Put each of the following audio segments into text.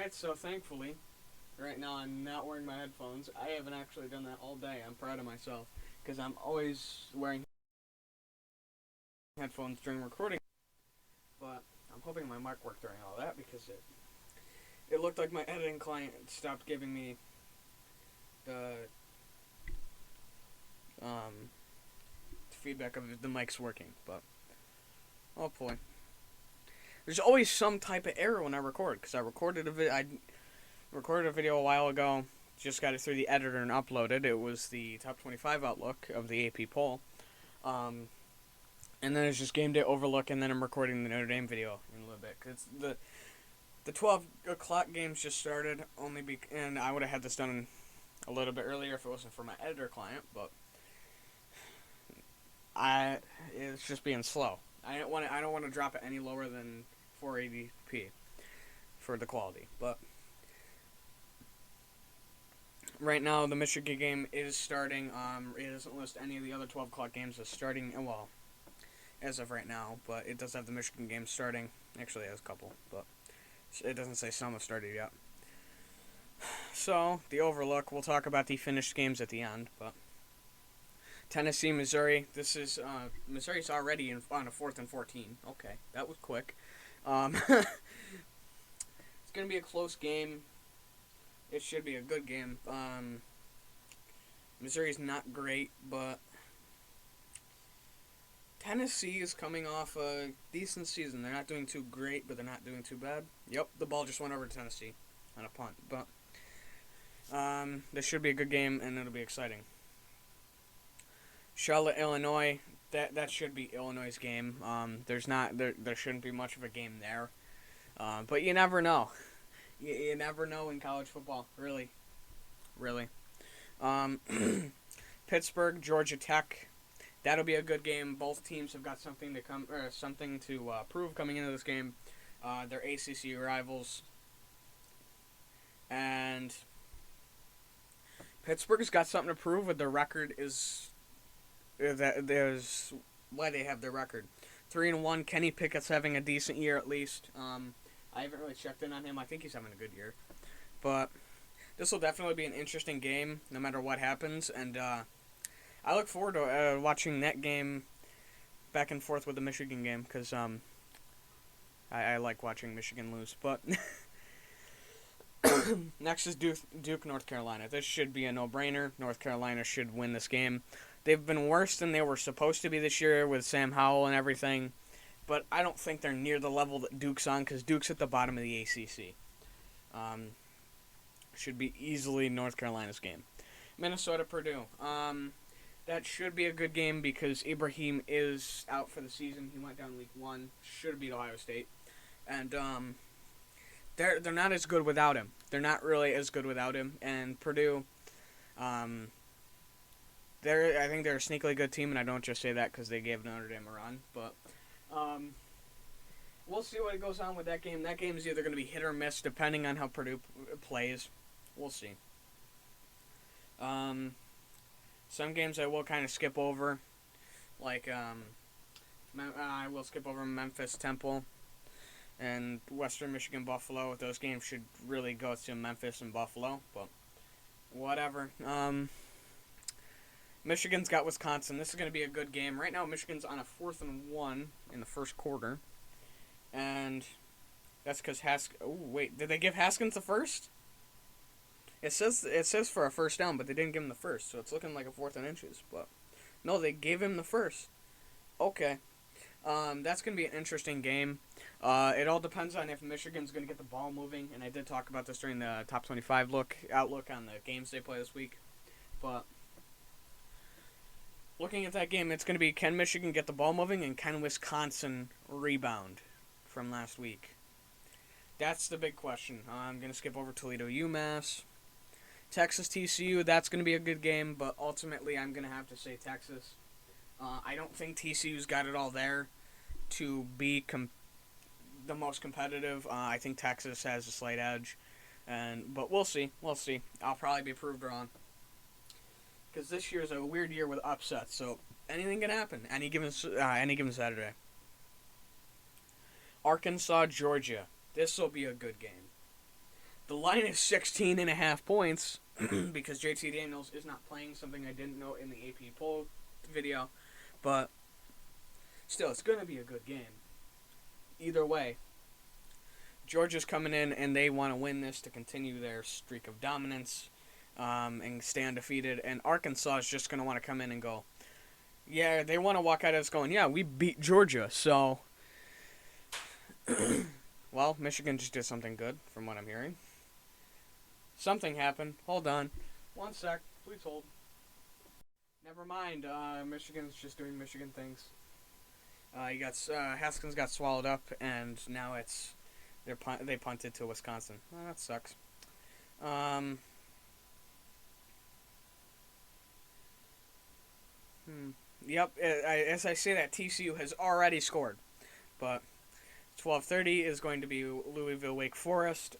Alright, so thankfully, right now I'm not wearing my headphones. I haven't actually done that all day. I'm proud of myself because I'm always wearing headphones during recording. But I'm hoping my mic worked during all that because it looked like my editing client stopped giving me the feedback of the mic's working. But hopefully, there's always some type of error when I record because I recorded a video a while ago. Just got it through the editor and uploaded. It was the top 25 Outlook of the AP poll. And then it's just game day overlook, and then I'm recording the Notre Dame video in a little bit. Cause the 12 o'clock games just started, and I would have had this done a little bit earlier if it wasn't for my editor client, but it's just being slow. I don't want to drop it any lower than 480p for the quality, but right now the Michigan game is starting. It doesn't list any of the other 12 o'clock games as starting. Well, as of right now, but it does have the Michigan game starting. Actually, it has a couple, but it doesn't say some have started yet. So, the overlook, we'll talk about the finished games at the end, but Tennessee, Missouri, Missouri's already on a 4th and 14. Okay, that was quick. It's going to be a close game. It should be a good game. Missouri's not great, but Tennessee is coming off a decent season. They're not doing too great, but they're not doing too bad. Yep, the ball just went over to Tennessee on a punt. But this should be a good game, and it'll be exciting. Charlotte, Illinois. That should be Illinois' game. There shouldn't be much of a game there. But you never know. You never know in college football. Really. Pittsburgh, Georgia Tech. That'll be a good game. Both teams have got something to prove coming into this game. They're ACC rivals, and Pittsburgh's got something to prove. With their record is there's why they have their record 3-1. Kenny Pickett's having a decent year at least. I haven't really checked in on him. I think he's having a good year, but this will definitely be an interesting game no matter what happens, and I look forward to watching that game back and forth with the Michigan game because I like watching Michigan lose. But next is Duke, North Carolina. This should be a no-brainer. North Carolina should win this game. They've been worse than they were supposed to be this year with Sam Howell and everything, but I don't think they're near the level that Duke's on because Duke's at the bottom of the ACC. Should be easily North Carolina's game. Minnesota, Purdue. That should be a good game because Ibrahim is out for the season. He went down week 1. Should beat Ohio State. And they're not as good without him. They're not really as good without him. And Purdue, I think they're a sneakily good team, and I don't just say that because they gave Notre Dame a run. But we'll see what goes on with that game. That game is either going to be hit or miss depending on how Purdue plays. We'll see. Some games I will kind of skip over, like I will skip over Memphis, Temple, and Western Michigan, Buffalo. Those games should really go to Memphis and Buffalo, but whatever. Michigan's got Wisconsin. This is going to be a good game. Right now, Michigan's on a 4th and 1 in the first quarter, and that's because Oh wait, did they give Haskins the first? It says for a first down, but they didn't give him the first, so it's looking like a 4th and inches. But no, they gave him the first. Okay, that's gonna be an interesting game. It all depends on if Michigan's gonna get the ball moving, and I did talk about this during the top 25 outlook on the games they play this week. But looking at that game, it's gonna be can Michigan get the ball moving, and can Wisconsin rebound from last week? That's the big question. I'm gonna skip over Toledo, UMass. Texas, TCU, that's going to be a good game, but ultimately I'm going to have to say Texas. I don't think TCU's got it all there to be the most competitive. I think Texas has a slight edge, but we'll see. I'll probably be proved wrong. Because this year is a weird year with upsets, so anything can happen any given Saturday. Arkansas, Georgia. This will be a good game. The line is 16.5 points because JT Daniels is not playing, something I didn't know in the AP poll video. But still, it's going to be a good game. Either way, Georgia's coming in and they want to win this to continue their streak of dominance and stay undefeated. And Arkansas is just going to want to come in and go, yeah, they want to walk out of this going, yeah, we beat Georgia. So, well, Michigan just did something good from what I'm hearing. Something happened. Hold on. One sec. Please hold. Never mind. Michigan's just doing Michigan things. Haskins got swallowed up, and now they punted to Wisconsin. Well, that sucks. Yep. As I say that, TCU has already scored, but 12:30 is going to be Louisville Wake Forest.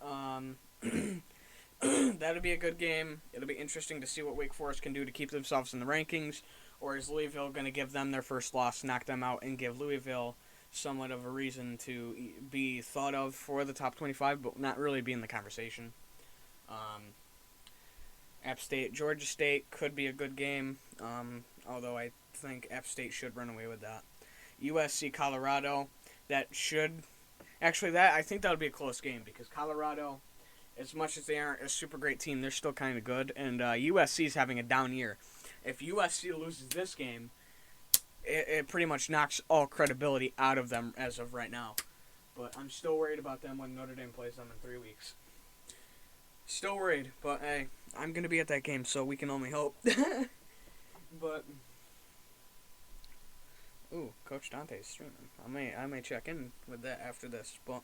That'll be a good game. It'll be interesting to see what Wake Forest can do to keep themselves in the rankings, or is Louisville going to give them their first loss, knock them out, and give Louisville somewhat of a reason to be thought of for the top 25, but not really be in the conversation. App State, Georgia State could be a good game, although I think App State should run away with that. USC, Colorado, I think that would be a close game because Colorado, as much as they aren't a super great team, they're still kind of good, and USC is having a down year. If USC loses this game, it pretty much knocks all credibility out of them as of right now. But I'm still worried about them when Notre Dame plays them in 3 weeks. Still worried, but hey, I'm going to be at that game, so we can only hope. But, ooh, Coach Dante's streaming. I may check in with that after this, but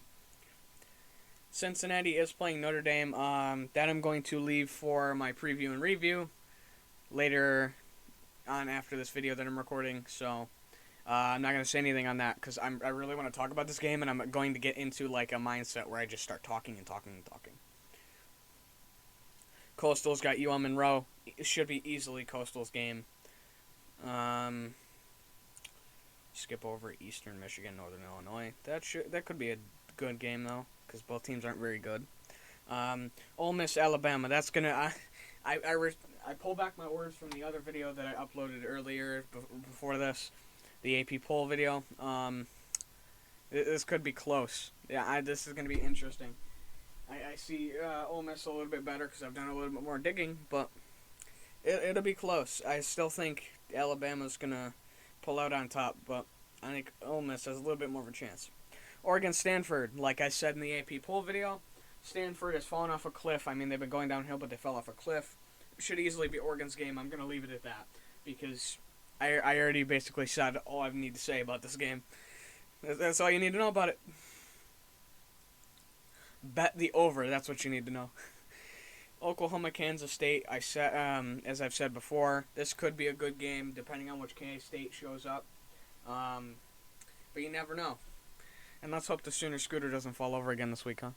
Cincinnati is playing Notre Dame. That I'm going to leave for my preview and review later on after this video that I'm recording. So I'm not going to say anything on that because I really want to talk about this game, and I'm going to get into like a mindset where I just start talking and talking and talking. Coastal's got UL Monroe. It should be easily Coastal's game. Skip over Eastern Michigan, Northern Illinois. That could be a good game though, because both teams aren't very good. Ole Miss, Alabama. That's gonna. I pull back my words from the other video that I uploaded earlier before this, the AP poll video. This could be close. Yeah, this is gonna be interesting. I see Ole Miss a little bit better because I've done a little bit more digging, but it'll be close. I still think Alabama's gonna pull out on top, but I think Ole Miss has a little bit more of a chance. Oregon, Stanford. Like I said in the AP poll video, Stanford has fallen off a cliff. I mean, they've been going downhill, but they fell off a cliff. It should easily be Oregon's game. I'm gonna leave it at that because I already basically said all I need to say about this game. That's all you need to know about it. Bet the over. That's what you need to know. Oklahoma, Kansas State. As I've said before, this could be a good game depending on which K-State shows up. But you never know. And let's hope the Sooner scooter doesn't fall over again this week, huh?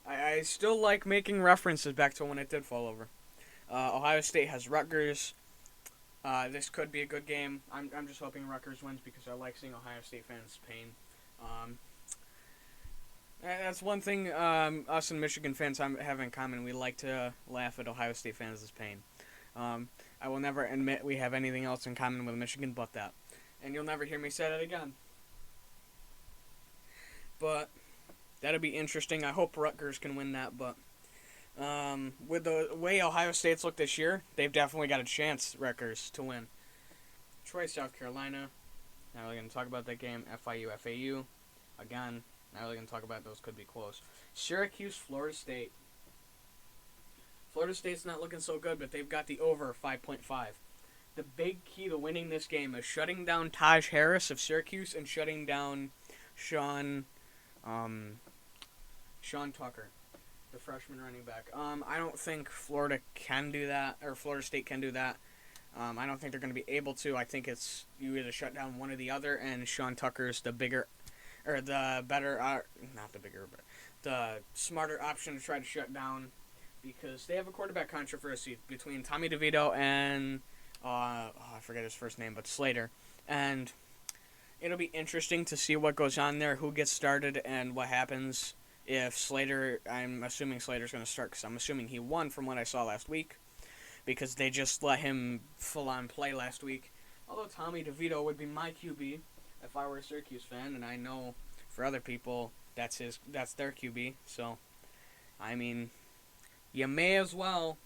I still like making references back to when it did fall over. Ohio State has Rutgers. This could be a good game. I'm just hoping Rutgers wins because I like seeing Ohio State fans' pain. That's one thing us and Michigan fans have in common. We like to laugh at Ohio State fans' pain. I will never admit we have anything else in common with Michigan but that. And you'll never hear me say that again. But that'll be interesting. I hope Rutgers can win that. But with the way Ohio State's looked this year, they've definitely got a chance, Rutgers, to win. Troy, South Carolina. Not really going to talk about that game. FIU, FAU. Again, not really going to talk about it. Those could be close. Syracuse, Florida State. Florida State's not looking so good, but they've got the over 5.5. The big key to winning this game is shutting down Taj Harris of Syracuse and shutting down Sean Tucker, the freshman running back. I don't think Florida can do that, or Florida State can do that. I don't think they're going to be able to. I think it's you either shut down one or the other, and Sean Tucker's the bigger, or the better, not the bigger, but the smarter option to try to shut down, because they have a quarterback controversy between Tommy DeVito and I forget his first name, but Slater, and it'll be interesting to see what goes on there, who gets started, and what happens if Slater, I'm assuming Slater's going to start because I'm assuming he won from what I saw last week because they just let him full-on play last week. Although Tommy DeVito would be my QB if I were a Syracuse fan, and I know for other people that's their QB. So, I mean, you may as well.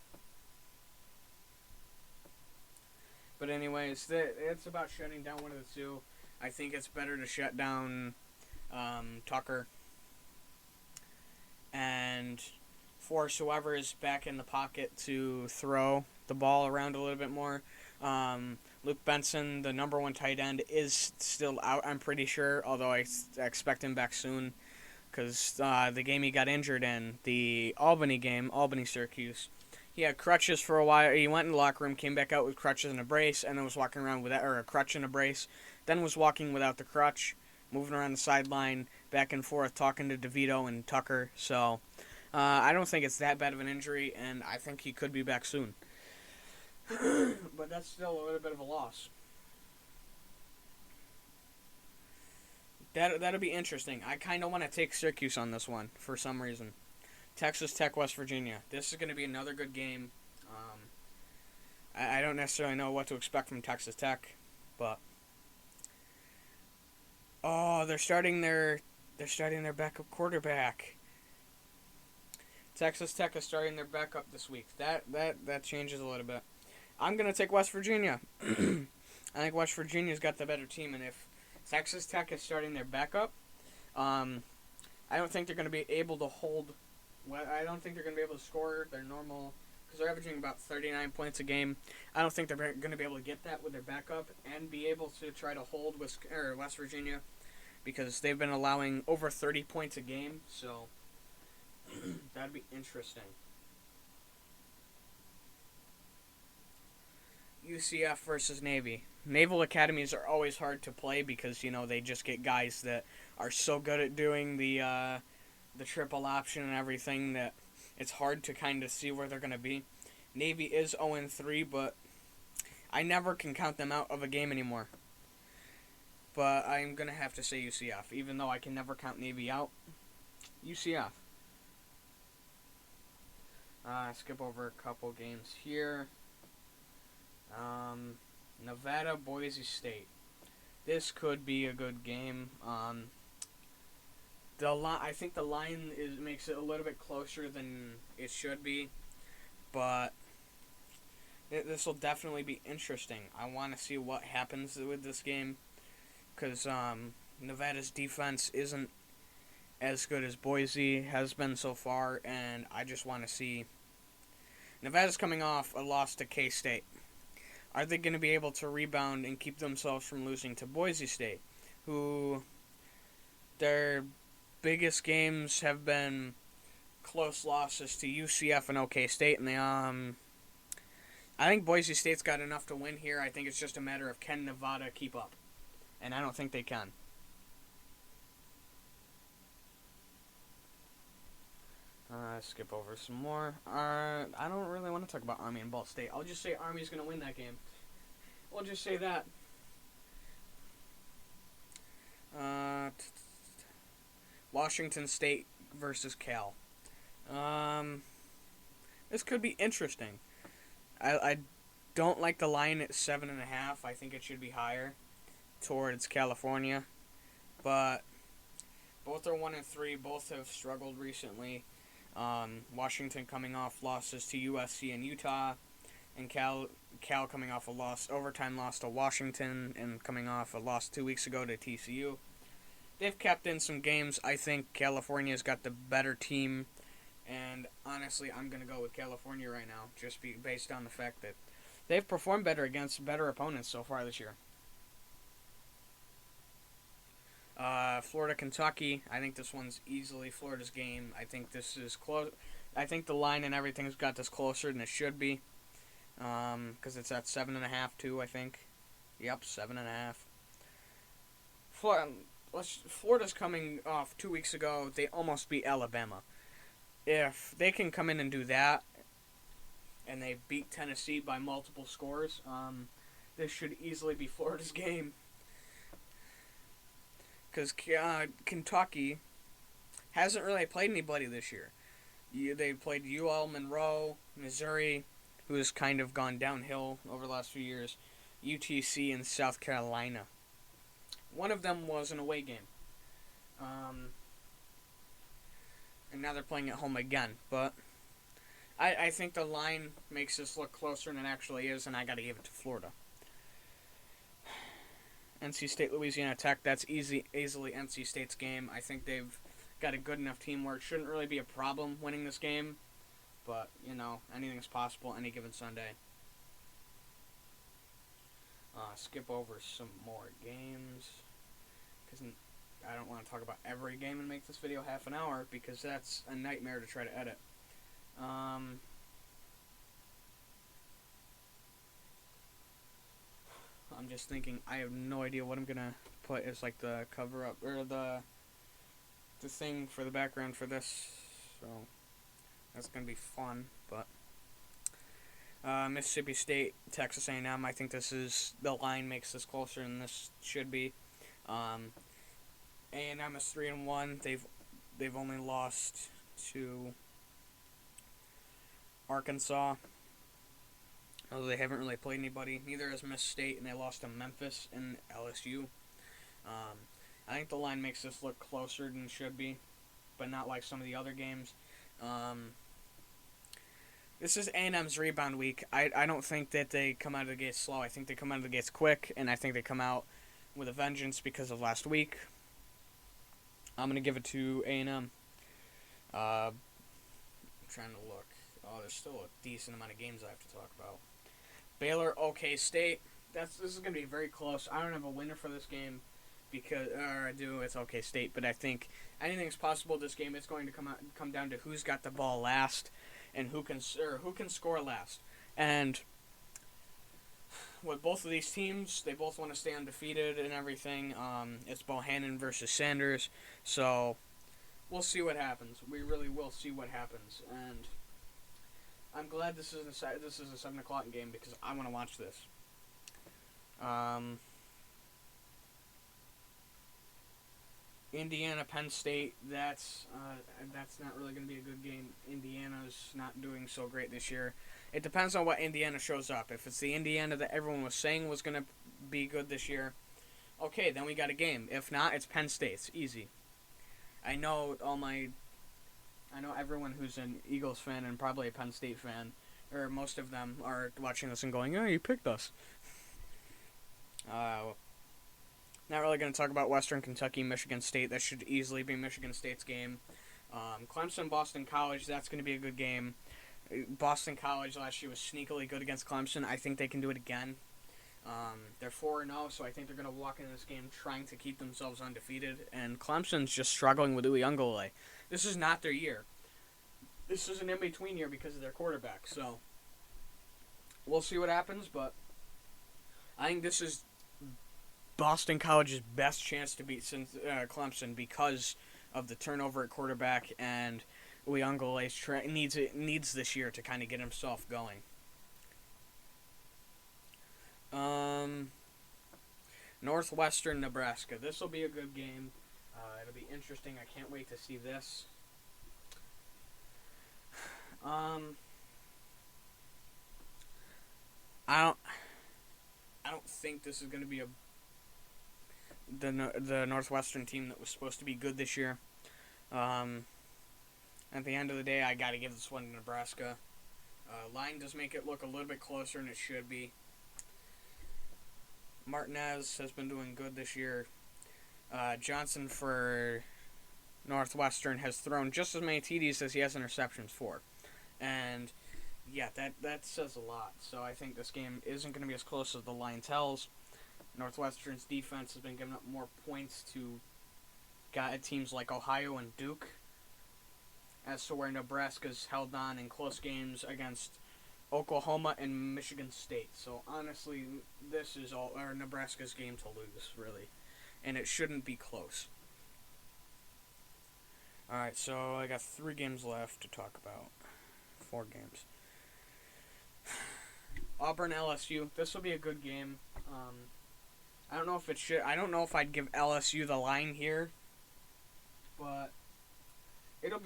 But anyways, it's about shutting down one of the two. I think it's better to shut down Tucker and force whoever is back in the pocket to throw the ball around a little bit more. Luke Benson, the number one tight end, is still out, I'm pretty sure, although I expect him back soon because the game he got injured in, the Albany game, Albany-Syracuse, he had crutches for a while. He went in the locker room, came back out with crutches and a brace, and then was walking around with that, or a crutch and a brace. Then was walking without the crutch, moving around the sideline, back and forth, talking to DeVito and Tucker. So I don't think it's that bad of an injury, and I think he could be back soon. But that's still a little bit of a loss. That'll be interesting. I kind of want to take Syracuse on this one for some reason. Texas Tech, West Virginia. This is going to be another good game. I don't necessarily know what to expect from Texas Tech, but they're starting their backup quarterback. Texas Tech is starting their backup this week. That changes a little bit. I'm going to take West Virginia. I think West Virginia's got the better team, and if Texas Tech is starting their backup, I don't think they're going to be able to hold. I don't think they're going to be able to score their normal, because they're averaging about 39 points a game. I don't think they're going to be able to get that with their backup and be able to try to hold West Virginia, because they've been allowing over 30 points a game. So that'd be interesting. UCF versus Navy. Naval academies are always hard to play because, they just get guys that are so good at doing the triple option and everything that it's hard to kind of see where they're going to be. Navy is 0-3, but I never can count them out of a game anymore. But I'm going to have to say UCF, even though I can never count Navy out. UCF. Skip over a couple games here. Nevada, Boise State. This could be a good game. I think the line makes it a little bit closer than it should be, but this will definitely be interesting. I want to see what happens with this game, because Nevada's defense isn't as good as Boise has been so far, and I just want to see. Nevada's coming off a loss to K-State. Are they going to be able to rebound and keep themselves from losing to Boise State, who their biggest games have been close losses to UCF and OK State, and I think Boise State's got enough to win here. I think it's just a matter of can Nevada keep up, and I don't think they can. Skip over some more. I don't really want to talk about Army and Ball State. I'll just say Army's going to win that game. We'll just say that. Washington State versus Cal. This could be interesting. I don't like the line at 7.5. I think it should be higher towards California, but both are 1-3. Both have struggled recently. Washington coming off losses to USC and Utah, and Cal coming off a overtime loss to Washington, and coming off a loss 2 weeks ago to TCU. They've kept in some games. I think California's got the better team, and honestly, I'm going to go with California right now, just based on the fact that they've performed better against better opponents so far this year. Florida, Kentucky. I think this one's easily Florida's game. I think this is close. I think the line and everything's got this closer than it should be. Because it's at 7.5 too, I think. Yep, 7.5. Florida's coming off 2 weeks ago. They almost beat Alabama. If they can come in and do that, and they beat Tennessee by multiple scores, this should easily be Florida's game. Because Kentucky hasn't really played anybody this year. They played UL Monroe, Missouri, who has kind of gone downhill over the last few years, UTC, and South Carolina. One of them was an away game. And now they're playing at home again. But I think the line makes this look closer than it actually is, and I got to give it to Florida. NC State, Louisiana Tech, that's easily NC State's game. I think they've got a good enough teamwork. Shouldn't really be a problem winning this game. But, anything's possible any given Sunday. Skip over some more games. Because I don't want to talk about every game and make this video half an hour, because that's a nightmare to try to edit. I'm just thinking, I have no idea what I'm going to put as like the cover up, or the thing for the background for this. So that's going to be fun, but Mississippi State, Texas A&M, I think the line makes this closer than this should be. A&M is 3-1. They've only lost to Arkansas, although they haven't really played anybody. Neither has Miss State, and they lost to Memphis and LSU. I think the line makes this look closer than it should be, but not like some of the other games. This is A&M's rebound week. I don't think that they come out of the gates slow. I think they come out of the gates quick, and I think they come out with a vengeance because of last week. I'm going to give it to A&M. I'm trying to look. Oh, there's still a decent amount of games I have to talk about. Baylor, OK State. This is going to be very close. I don't have a winner for this game, because I do. It's OK State, but I think anything's possible this game. It's going to come down to who's got the ball last and who can score last. And with both of these teams, they both want to stay undefeated and everything. It's Bohannon versus Sanders, so we'll see what happens. We really will see what happens, and I'm glad this is a 7 o'clock game because I want to watch this. Indiana, Penn State, that's not really going to be a good game. Indiana's not doing so great this year. It depends on what Indiana shows up. If it's the Indiana that everyone was saying was going to be good this year, okay, then we got a game. If not, it's Penn State. It's easy. I know everyone who's an Eagles fan and probably a Penn State fan, or most of them, are watching this and going, "Oh, you picked us." Not really going to talk about Western Kentucky, Michigan State. That should easily be Michigan State's game. Clemson, Boston College, that's going to be a good game. Boston College last year was sneakily good against Clemson. I think they can do it again. They're 4-0, so I think they're going to walk into this game trying to keep themselves undefeated. And Clemson's just struggling with Uyunglele. This is not their year. This is an in-between year because of their quarterback. So we'll see what happens, but I think this is Boston College's best chance to beat Clemson because of the turnover at quarterback, and Uyunglele needs this year to kind of get himself going. Northwestern Nebraska. This will be a good game. It'll be interesting. I can't wait to see this. I don't think this is going to be the Northwestern team that was supposed to be good this year. At the end of the day, I got to give this one to Nebraska. Line does make it look a little bit closer than it should be. Martinez has been doing good this year. Johnson for Northwestern has thrown just as many TDs as he has interceptions for. And yeah, that says a lot. So I think this game isn't going to be as close as the line tells. Northwestern's defense has been giving up more points to teams like Ohio and Duke, as to where Nebraska's held on in close games against Oklahoma and Michigan State. So honestly, this is Nebraska's game to lose, really, and it shouldn't be close. Alright, so I got 3 games left to talk about. 4 games. Auburn, LSU. This will be a good game. I don't know if I'd give LSU the line here, but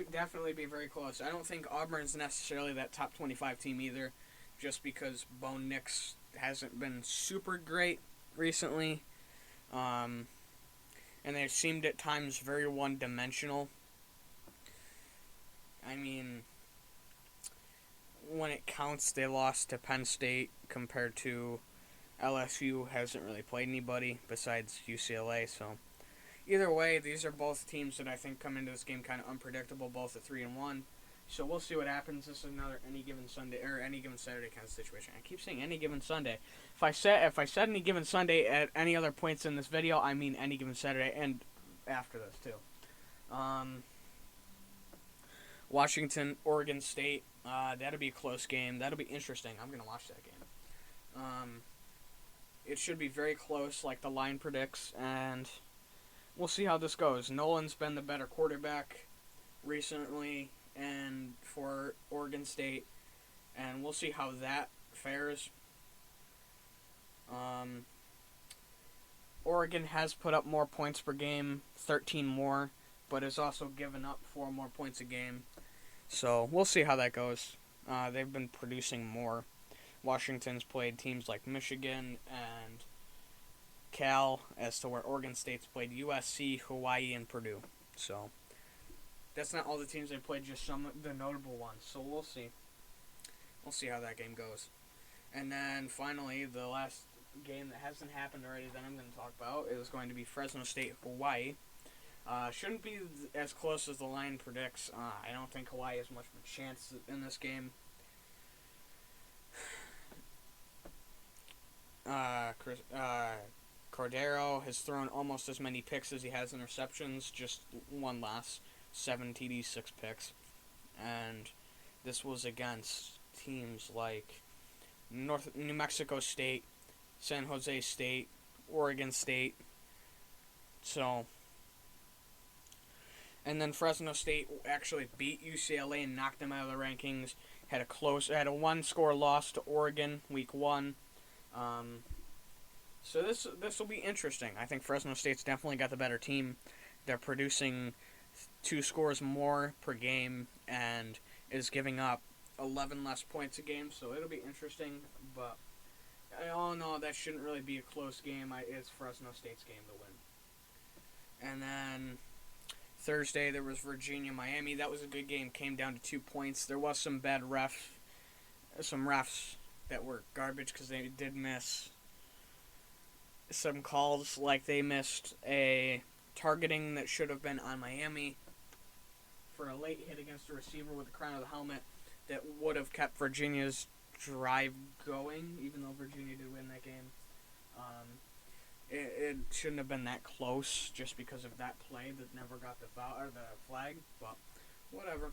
definitely be very close. I don't think Auburn's necessarily that top 25 team either, just because Bo Nix hasn't been super great recently. And they seemed at times very one-dimensional. I mean, when it counts, they lost to Penn State compared to LSU hasn't really played anybody besides UCLA, so either way, these are both teams that I think come into this game kind of unpredictable, both at 3-1. So we'll see what happens. This is another any given Sunday or any given Saturday kind of situation. I keep saying any given Sunday. If I said any given Sunday at any other points in this video, I mean any given Saturday and after this too. Washington, Oregon State. That'll be a close game. That'll be interesting. I'm gonna watch that game. It should be very close, like the line predicts, and we'll see how this goes. Nolan's been the better quarterback recently, and for Oregon State, and we'll see how that fares. Oregon has put up more points per game, 13 more, but has also given up 4 more points a game. So we'll see how that goes. They've been producing more. Washington's played teams like Michigan and Cal, as to where Oregon State's played USC, Hawaii, and Purdue. So that's not all the teams they played, just some of the notable ones. So we'll see. We'll see how that game goes. And then finally, the last game that hasn't happened already that I'm going to talk about is going to be Fresno State, Hawaii. Shouldn't be as close as the line predicts. I don't think Hawaii has much of a chance in this game. Cordero has thrown almost as many picks as he has interceptions, just one loss, 7 TDs, 6 picks. And this was against teams like New Mexico State, San Jose State, Oregon State. So, and then Fresno State actually beat UCLA and knocked them out of the rankings. Had a one-score loss to Oregon week 1. So this will be interesting. I think Fresno State's definitely got the better team. They're producing 2 scores more per game and is giving up 11 less points a game. So it'll be interesting. But all in all, that shouldn't really be a close game. It's Fresno State's game to win. And then Thursday there was Virginia-Miami. That was a good game. Came down to 2 points. There was some bad refs that were garbage because they did miss some calls, like they missed a targeting that should have been on Miami for a late hit against a receiver with the crown of the helmet that would have kept Virginia's drive going, even though Virginia did win that game. It shouldn't have been that close just because of that play that never got the foul or the flag, but whatever.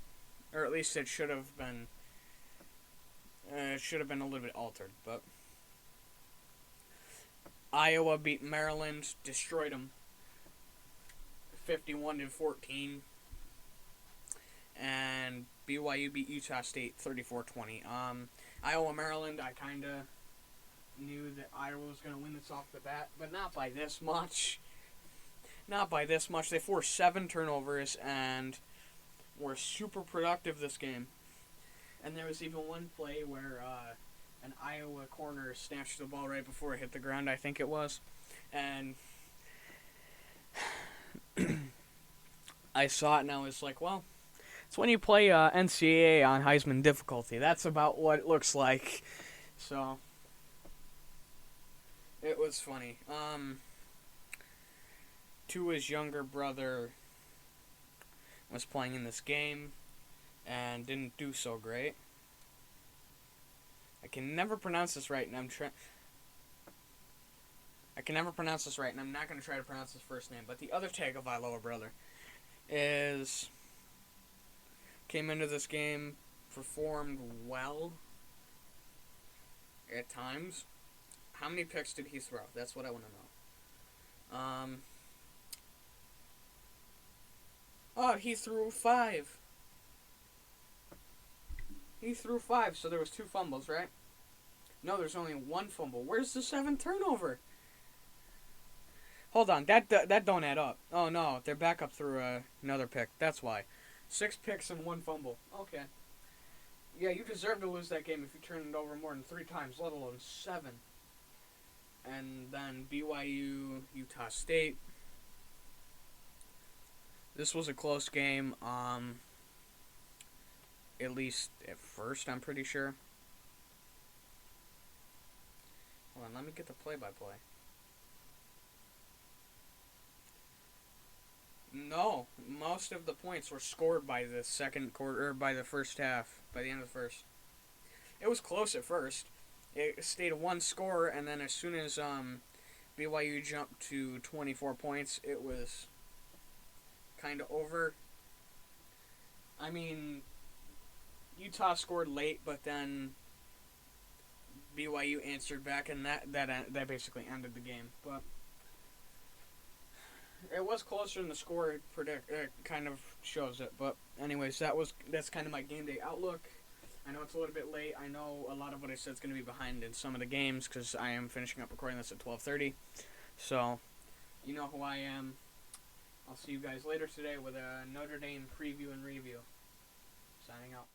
Or at least it should have been. It should have been a little bit altered, but Iowa beat Maryland, destroyed them, 51-14, and BYU beat Utah State 34-20. Iowa, Maryland, I kind of knew that Iowa was going to win this off the bat, but not by this much. Not by this much. They forced 7 turnovers and were super productive this game. And there was even one play where an Iowa corner snatched the ball right before it hit the ground, I think it was. And I saw it and I was like, well, it's when you play NCAA on Heisman difficulty. That's about what it looks like. So, it was funny. Tua's younger brother was playing in this game and didn't do so great. I can never pronounce this right, and I'm not going to try to pronounce his first name. But the other Tagovailoa brother came into this game, performed well at times. How many picks did he throw? That's what I want to know. He threw 5. He threw 5, so there was 2 fumbles, right? No, there's only 1 fumble. Where's the 7th turnover? Hold on, that don't add up. Oh no, their backup threw another pick. That's why. 6 picks and 1 fumble. Okay. Yeah, you deserve to lose that game if you turn it over more than 3 times, let alone 7. And then BYU, Utah State. This was a close game, at least at first, I'm pretty sure. Hold on, let me get the play-by-play. No, most of the points were scored by the second quarter, or by the first half, by the end of the first. It was close at first. It stayed a 1 score, and then as soon as BYU jumped to 24 points, it was kind of over. I mean, Utah scored late, but then BYU answered back, and that basically ended the game. But it was closer than the score kind of shows it. But anyways, that's kind of my game day outlook. I know it's a little bit late. I know a lot of what I said is going to be behind in some of the games because I am finishing up recording this at 12:30. So, you know who I am. I'll see you guys later today with a Notre Dame preview and review. Signing out.